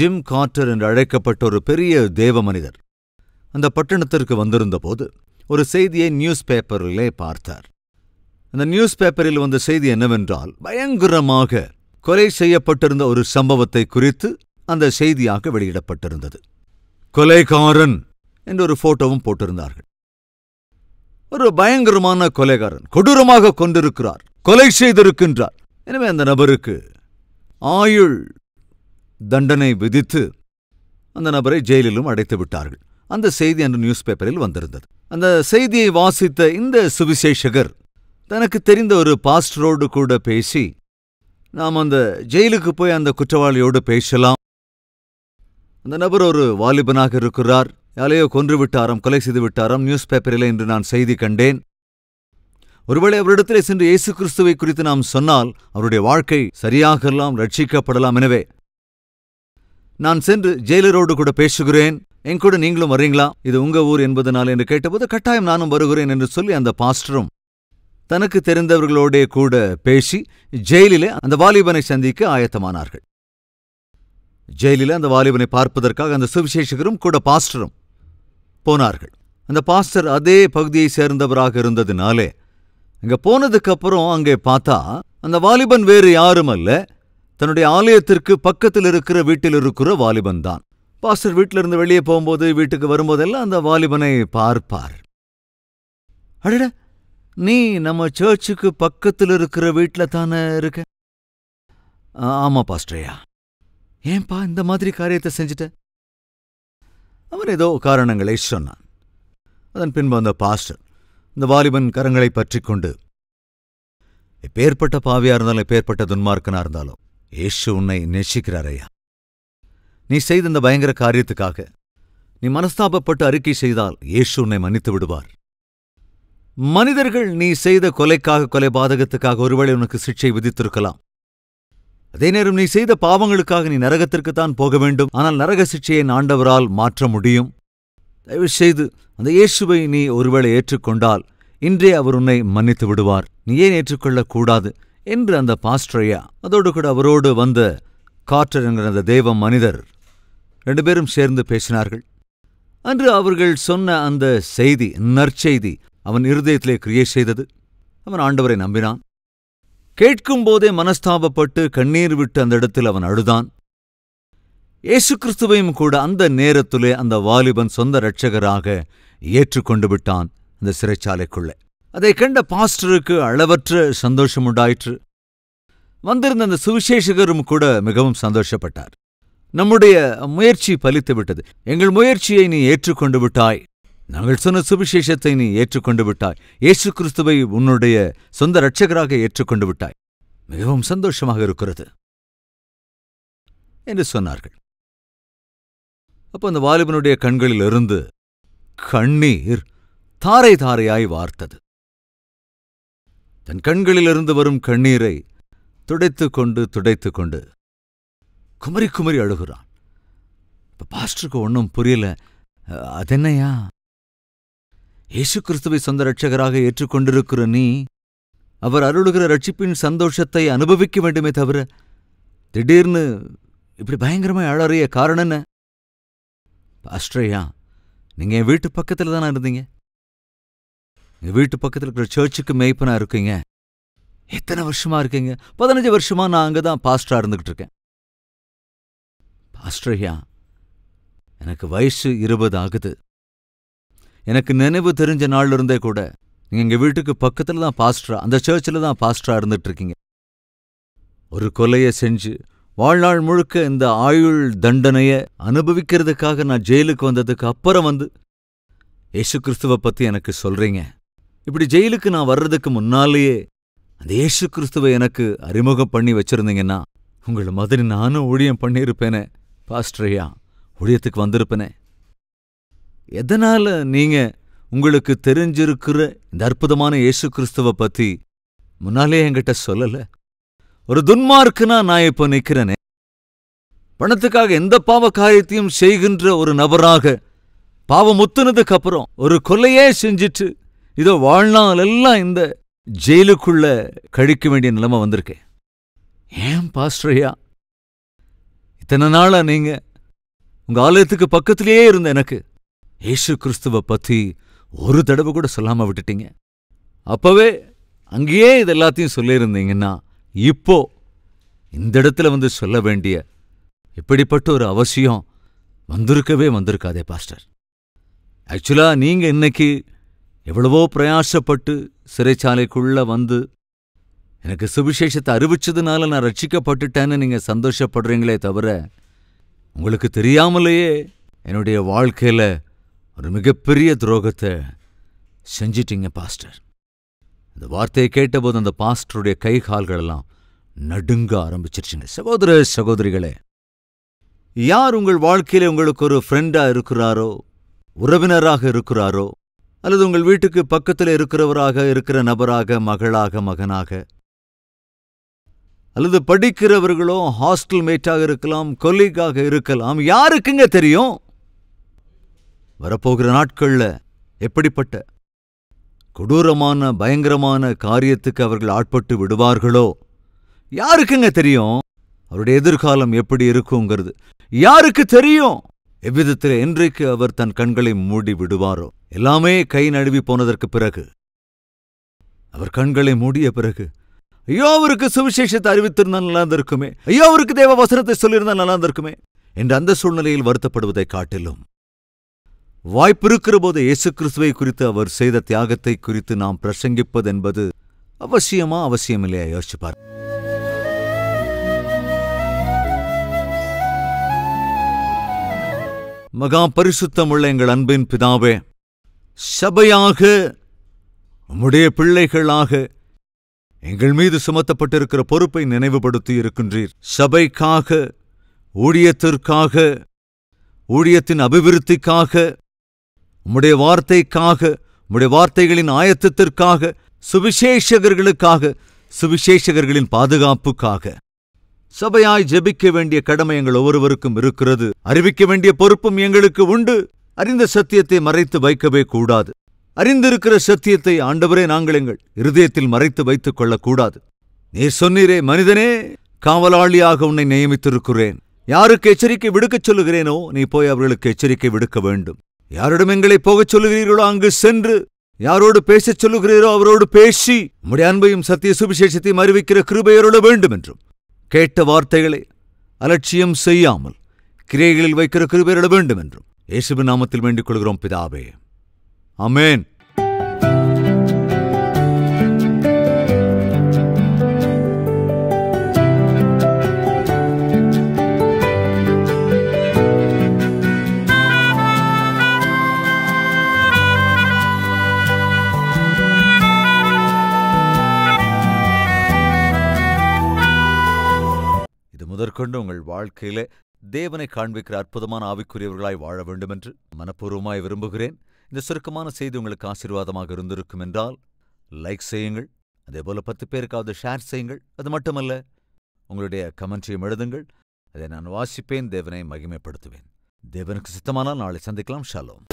Gym Carter என்று அழைக்கப்பட்ட ஒரு பெரிய தேவ மனிதர் அந்த பட்டணத்திற்கு வந்திருந்தபோது ஒரு செய்தியை நியூஸ் பேப்பரிலே பார்த்தார். அந்த நியூஸ் பேப்பரில் வந்த செய்தி என்னவென்றால், பயங்கரமாக கொலை செய்யப்பட்டிருந்த ஒரு சம்பவத்தை குறித்து அந்த செய்தியாக வெளியிடப்பட்டிருந்தது. கொலைகாரன் என்று ஒரு போட்டோவும் போட்டிருந்தார்கள். ஒரு பயங்கரமான கொலைகாரன் கொடூரமாக கொண்டிருக்கிறார், கொலை செய்திருக்கின்றார். எனவே அந்த நபருக்கு ஆயுள் தண்டனை விதித்து அந்த நபரை ஜெயிலிலும் அடைத்து விட்டார்கள். அந்த செய்தி அன்று நியூஸ் பேப்பரில் வந்திருந்தது. அந்த செய்தியை வாசித்த இந்த சுவிசேஷகர் தனக்கு தெரிந்த ஒரு பாஸ்டரோடு கூட பேசி, நாம் அந்த ஜெயிலுக்கு போய் அந்த குற்றவாளியோடு பேசலாம். அந்த நபர் ஒரு வாலிபனாக இருக்கிறார், யாரையோ கொன்று விட்டாராம், கொலை செய்து விட்டாராம், நியூஸ் பேப்பரில் இன்று நான் செய்தி கண்டேன். ஒருவேளை அவரிடத்திலே சென்று இயேசு கிறிஸ்துவை குறித்து நாம் சொன்னால் அவருடைய வாழ்க்கை சரியாகலாம், ரட்சிக்கப்படலாம். எனவே நான் சென்று ஜெயிலரோடு கூட பேசுகிறேன், என் கூட நீங்களும் வர்றீங்களா, இது உங்க ஊர் என்பதனால் என்று கேட்டபோது, கட்டாயம் நானும் வருகிறேன் என்று சொல்லி அந்த பாஸ்டரும் தனக்கு தெரிந்தவர்களோடே கூட பேசி ஜெயிலிலே அந்த வாலிபனை சந்திக்க ஆயத்தமானார்கள். ஜெயிலில் அந்த வாலிபனை பார்ப்பதற்காக அந்த சுவிசேஷகரும் கூட பாஸ்டரும் போனார்கள். அந்த பாஸ்டர் அதே பகுதியை சேர்ந்தவராக இருந்ததினாலே அங்க போனதுக்கு அப்புறம் அங்கே பார்த்தா அந்த வாலிபன் வேறு யாரும் அல்ல, தன்னுடைய ஆலயத்திற்கு பக்கத்தில் இருக்கிற வீட்டில் இருக்கிற வாலிபன் தான். பாஸ்டர் வீட்டிலிருந்து வெளியே போகும்போது, வீட்டுக்கு வரும்போதெல்லாம் அந்த வாலிபனை பார்ப்பார். அடட, நீ நம்ம சர்ச்சுக்கு பக்கத்தில் இருக்கிற வீட்டில் தானே இருக்க? ஆமா பாஸ்டரையா. ஏன்பா இந்த மாதிரி காரியத்தை செஞ்சிட்ட? அவன் ஏதோ காரணங்களை சொன்னான். அதன் பின்பு அந்த பாஸ்டர் இந்த வாலிபன் கரங்களை பற்றி கொண்டு, எப்பேற்பட்ட பாவியா இருந்தாலும் எப்பேற்பட்ட துன்மார்க்கனா இருந்தாலும் இயேசு உன்னை நேசிக்கிறாரையா. நீ செய்த இந்த பயங்கர காரியத்துக்காக நீ மனஸ்தாபப்பட்டு அறிக்கை செய்தால் இயேசு உன்னை மன்னித்து விடுவார். மனிதர்கள் நீ செய்த கொலைக்காக, கொலை பாதகத்துக்காக ஒருவேளை உனக்கு சிக்ஷை விதித்திருக்கலாம். அதே நேரம் நீ செய்த பாவங்களுக்காக நீ நரகத்திற்குத்தான் போக வேண்டும். ஆனால் நரக சிக்ஷையை ஆண்டவரால் மாற்ற முடியும். தயவு செய்து அந்த இயேசுவை நீ ஒருவேளை ஏற்றுக்கொண்டால் இன்றே அவர் உன்னை மன்னித்து விடுவார். நீ ஏன் ஏற்றுக்கொள்ளக்கூடாது என்று அந்த பாஸ்டரையா, அதோடு கூட அவரோடு வந்த கார்ட்டர் என்கிற அந்த தெய்வ மனிதர் 2 பேரும் சேர்ந்து பேசினார்கள். அன்று அவர்கள் சொன்ன அந்த செய்தி, நற்செய்தி அவன் இருதயத்திலே கிரியை செய்தது. அவன் ஆண்டவரை நம்பினான். கேட்கும்போதே மனஸ்தாபப்பட்டு கண்ணீர் விட்டு அந்த இடத்தில் அவன் அழுதான். இயேசு கிறிஸ்துவையும் கூட அந்த நேரத்திலே அந்த வாலிபன் சொந்த இரட்சகராக ஏற்றுக்கொண்டு விட்டான் அந்த சிறைச்சாலைக்குள்ளே. அதை கண்ட பாஸ்டருக்கு அளவற்ற சந்தோஷம் உண்டாயிற்று. வந்திருந்த அந்த சுவிசேஷகரும் கூட மிகவும் சந்தோஷப்பட்டார். நம்முடைய முயற்சி பலித்து விட்டது, எங்கள் முயற்சியை நீ ஏற்றுக்கொண்டு விட்டாய், நாங்கள் சொன்ன சுவிசேஷத்தை நீ ஏற்றுக்கொண்டு விட்டாய், இயேசு கிறிஸ்துவை உன்னுடைய சொந்த இரட்சகராக ஏற்றுக்கொண்டு விட்டாய், மிகவும் சந்தோஷமாக இருக்கிறது என்று சொன்னார்கள். அப்போ அந்த வாலிபனுடைய கண்களிலிருந்து கண்ணீர் தாரை தாரையாய் வார்த்தது. தன் கண்களிலிருந்து வரும் கண்ணீரை துடைத்துக்கொண்டு குமரி குமரி அழுகிறான். இப்ப பாஸ்டருக்கு ஒன்றும் புரியல. அதென்னையா, இயேசு கிறிஸ்துவை சொந்த இரட்சகராக ஏற்றுக்கொண்டிருக்கிற நீ அவர் அருளுகிற ரட்சிப்பின் சந்தோஷத்தை அனுபவிக்க வேண்டுமே தவிர திடீர்னு இப்படி பயங்கரமாய் அழறிய காரணம் என்ன? பாஸ்டரையா, நீங்க என் வீட்டு பக்கத்துல தானே இருந்தீங்க, எங்க வீட்டு பக்கத்தில் இருக்கிற சர்ச்சுக்கு மேய்ப்பனா இருக்கீங்க. எத்தனை வருஷமா இருக்கீங்க? 15 வருஷமா நான் அங்கதான் பாஸ்டரா இருந்துகிட்டு இருக்கேன். பாஸ்டரையா, எனக்கு வயசு 20 ஆகுது. எனக்கு நினைவு தெரிஞ்ச நாள்ல இருந்தே கூட நீங்க எங்க வீட்டுக்கு பக்கத்துல தான் பாஸ்டரா, அந்த சர்ச்சில் தான் பாஸ்டரா இருந்துட்டு இருக்கீங்க. ஒரு கொலையை செஞ்சு வாழ்நாள் முழுக்க இந்த ஆயுள் தண்டனைய அனுபவிக்கிறதுக்காக நான் ஜெயிலுக்கு வந்ததுக்கு அப்புறம் வந்து இயேசு கிறிஸ்துவ பத்தி எனக்கு சொல்றீங்க. இப்படி ஜெயிலுக்கு நான் வர்றதுக்கு முன்னாலேயே அந்த இயேசு கிறிஸ்துவை எனக்கு அறிமுகம் பண்ணி வச்சிருந்தீங்கன்னா உங்களை மாதிரி நானும் ஊழியம் பண்ணியிருப்பேனே பாஸ்டரையா, ஊழியத்துக்கு வந்திருப்பேனே. எதனால நீங்க உங்களுக்கு தெரிஞ்சிருக்கிற இந்த அற்புதமான இயேசு கிறிஸ்துவ பத்தி முன்னாலே என்கிட்ட சொல்லல? ஒரு துன்மார்க்கனா நான் இப்ப நிக்கிறேனே, பணத்துக்காக எந்த பாவ காரியத்தையும் செய்கின்ற ஒரு நபராக பாவம் முத்துனதுக்கு அப்புறம் ஒரு கொலையே செஞ்சிட்டு இதோ வாழ்நாள் எல்லாம் இந்த ஜெயிலுக்குள்ள கழிக்க வேண்டிய நிலைமை வந்திருக்கேன். ஏன் பாஸ்டரையா, இத்தனை நாளா நீங்க உங்க ஆலயத்துக்கு பக்கத்திலேயே இருந்த எனக்கு இயேசு கிறிஸ்துவ பத்தி ஒரு தடவை கூட சொல்லாம விட்டுட்டீங்க. அப்பவே அங்கேயே இது எல்லாத்தையும் சொல்லியிருந்தீங்கன்னா இப்போ இந்த இடத்துல வந்து சொல்ல வேண்டிய இப்படிப்பட்ட ஒரு அவசியம் வந்திருக்காதே பாஸ்டர். ஆக்சுவலா நீங்க இன்னைக்கு எவ்வளவோ பிரயாசப்பட்டு சிறைச்சாலைக்குள்ள வந்து எனக்கு சுவிசேஷத்தை அறிவிச்சதுனால நான் ரட்சிக்கப்பட்டுட்டேன்னு நீங்க சந்தோஷப்படுறீங்களே தவிர, உங்களுக்கு தெரியாமலேயே என்னுடைய வாழ்க்கையில ஒரு மிகப்பெரிய துரோகத்தை செஞ்சிட்டீங்க பாஸ்டர். இந்த வார்த்தையை கேட்டபோது அந்த பாஸ்டருடைய கை கால்களெல்லாம் நடுங்க ஆரம்பிச்சிருச்சுங்க. சகோதர சகோதரிகளே, யார் உங்கள் வாழ்க்கையில உங்களுக்கு ஒரு ஃப்ரெண்டா இருக்கிறாரோ, உறவினராக இருக்கிறாரோ, அல்லது உங்கள் வீட்டுக்கு பக்கத்தில் இருக்கிற நபராக, மகளாக, மகனாக, அல்லது படிக்கிறவர்களோ ஹாஸ்டல் மேட்டாக இருக்கலாம், கொலீகாக இருக்கலாம், யாருக்குங்க தெரியும் வரப்போகிற நாட்கள்ல எப்படிப்பட்ட கொடூரமான பயங்கரமான காரியத்துக்கு அவர்கள் ஆட்பட்டு விடுவார்களோ? யாருக்குங்க தெரியும் அவருடைய எதிர்காலம் எப்படி இருக்குங்கிறது? யாருக்கு தெரியும் எவ்விதத்தில் என்றைக்கு அவர் தன் கண்களை மூடி விடுவாரோ? எல்லாமே கை நழுவி போனதற்கு பிறகு, அவர் கண்களை மூடிய பிறகு, ஐயோ அவருக்கு சுவிசேஷத்தை அறிவித்திருந்தால் நல்லா இருந்திருக்குமே, ஐயோ அவருக்கு தேவ வசனத்தை சொல்லியிருந்தால் நல்லா இருந்திருக்குமே என்ற அந்த சூழ்நிலையில் வருத்தப்படுவதை காட்டிலும், வாய்ப்பிருக்கிற போது இயேசு கிறிஸ்துவை குறித்து அவர் செய்த தியாகத்தை குறித்து நாம் பிரசங்கிப்பது என்பது அவசியமில்லையா? யோசிச்சுப்பார். மகா பரிசுத்தமுள்ள எங்கள் அன்பின் பிதாவே, சபையாக உம்முடைய பிள்ளைகளாக எங்கள் மீது சுமத்தப்பட்டிருக்கிற பொறுப்பை நினைவுபடுத்தி இருக்கின்றீர். சபைக்காக, ஊழியத்திற்காக, ஊழியத்தின் அபிவிருத்திக்காக, உம்முடைய வார்த்தைக்காக, உம்முடைய வார்த்தைகளின் ஆயத்தத்திற்காக, சுவிசேஷகர்களுக்காக, சுவிசேஷகர்களின் பாதுகாப்புக்காக சபையாய் ஜெபிக்க வேண்டிய கடமை எங்கள் ஒவ்வொருவருக்கும் இருக்கிறது. அறிவிக்க வேண்டிய பொறுப்பும் எங்களுக்கு உண்டு. அறிந்த சத்தியத்தை மறைத்து வைக்கவே கூடாது. அறிந்திருக்கிற சத்தியத்தை ஆண்டவரே நாங்கள் எங்கள் இருதயத்தில் மறைத்து வைத்துக் கொள்ளக்கூடாது. நீர் சொன்னீரே, மனிதனே, காவலாளியாக உன்னை நியமித்திருக்கிறேன். யாருக்கு எச்சரிக்கை விடுக்கச் சொல்லுகிறேனோ நீ போய் அவர்களுக்கு எச்சரிக்கை விடுக்க வேண்டும். யாரிடம் எங்களை போகச் சொல்லுகிறீர்களோ அங்கு சென்று, யாரோடு பேசச் சொல்லுகிறீரோ அவரோடு பேசி உம்முடைய அன்பையும் சத்திய சுவிசேஷத்தையும் அறிவிக்கிற கிருபையருள வேண்டும் என்றும், கேட்ட வார்த்தைகளை அலட்சியம் செய்யாமல் கிரியைகளில் வைக்கிற கிருபையருள வேண்டும் என்றும் இயேசுவின் நாமத்தில் வேண்டிக் கொள்கிறோம் பிதாவே. ஆமென். இது முதற்கொண்டு உங்கள் வாழ்க்கையில தேவனை காண்பிக்கிற அற்புதமான ஆவிக்குரியவர்களாய் வாழ வேண்டும் என்று மனப்பூர்வமாய் விரும்புகிறேன். இந்த சுருக்கமான செய்தி உங்களுக்கு ஆசீர்வாதமாக இருந்திருக்கும் என்றால் லைக் செய்யுங்கள். அதேபோல 10 பேருக்காவது ஷேர் செய்யுங்கள். அது மட்டுமல்ல, உங்களுடைய கமெண்ட்டையும் எழுதுங்கள். அதை நான் வாசிப்பேன், தேவனை மகிமைப்படுத்துவேன். தேவனுக்கு சித்தமானால் நாளை சந்திக்கலாம். ஷாலோம்.